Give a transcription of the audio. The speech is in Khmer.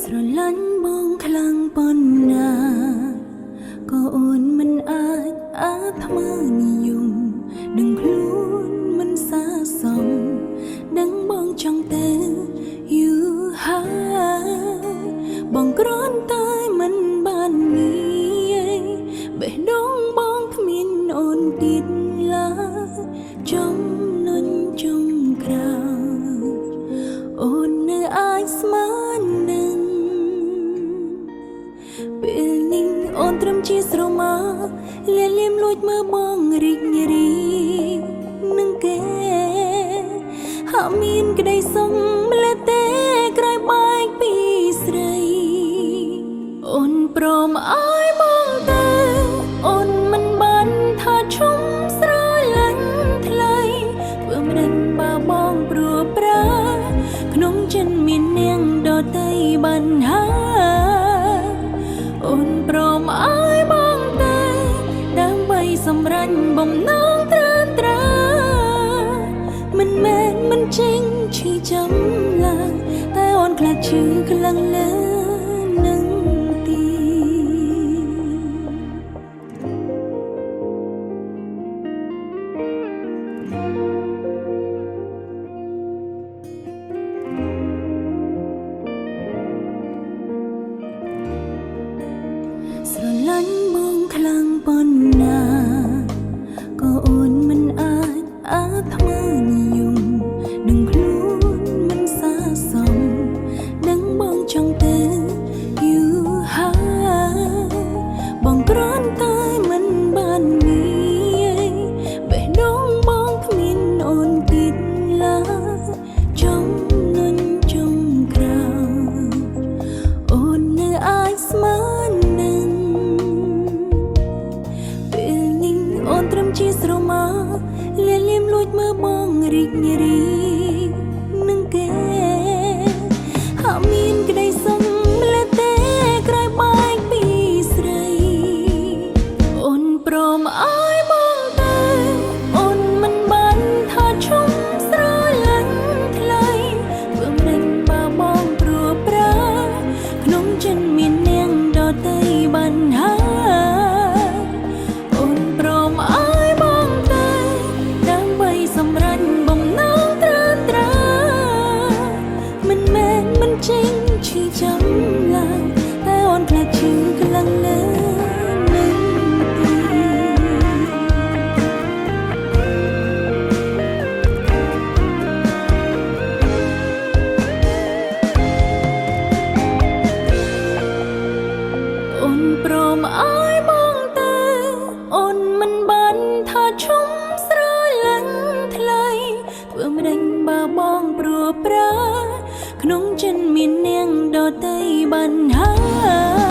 ស្រឡាញ់បងខ្លាំងប៉ុណ្ណាក៏អូនមិនអាចអាត្មានិយមដឹងខ្លួនមិនសាសមដឹងបងចង់ទៅយូរហើយបងគ្រាន់តែមិនបានមានបេះដូងបងគ្មានអូនទៀតឡើយចំណុចចុងក្រោយអូននៅអាចស្មាននឹងពេលនេះអូនត្រឹមជាស្រមោលលៀមលួចមើលបងរីករាយនឹងគេហាក់មានក្តីសុំម្លេះទេក្រោយបែកពីស្រីអូនព្រមអើយបងទៅអូនមិនបានថាឈុំស្រឡាញ់ថ្លៃធ្វើមិនដឹងបើបងព្រោះប្រាក្នុងចិនមាននាងដទៃបានហើយអូនព្រមអើយបងទៅដើម្បីសម្រេចបំណងត្រានត្រាមិនមែនមិនចេញឈឺចាំឡើងតែអូនខ្លាចឈឺខ្លាំងលើនឹងទីស្រឡាញ់បងខ្លាំងប៉ុណ្ណាក៏អូនមិនអាចអាត្មានិយមដឹងខ្លួនមិនសាសមដឹងបងចង់ទៅយូរហើយបងគ្រាន់តែមិនបានមានបេះដូងបងគ្មានអូនទៀតឡើយចំណុចចុងក្រោយអូននៅអាចស្មាននឹងពេលនេះអូនត្រឹមជាស្រមោលលៀមលួចមើលបងរីករាយនឹងគេហាក់មានក្តីសុំម្លេះទេក្រោយបែកពីស្រីអូនព្រមអើយបងទៅអូនមិនបានថាឈុំស្រឡាញ់ថ្លៃធ្វើមិនបើបងព្រោះប្រាក្នុងចិនមាននាងដទៃបានហើយអូនព្រមអើយបងទៅដើម្បីសម្រេចបំណងត្រានត្រាមិនមែនមិនចេញឈឺចាំឡើងតែអូនខ្លាចឈឺខ្លាំងលើនឹងទីអូនព្រមអើយបងទៅអូនមិនបានថាឈុំស្រឡាញ់ថ្លៃធ្វើមិនដឹងបើបងព្រោះប្រាក្នុងចិនមាននាងដទៃបានហើយ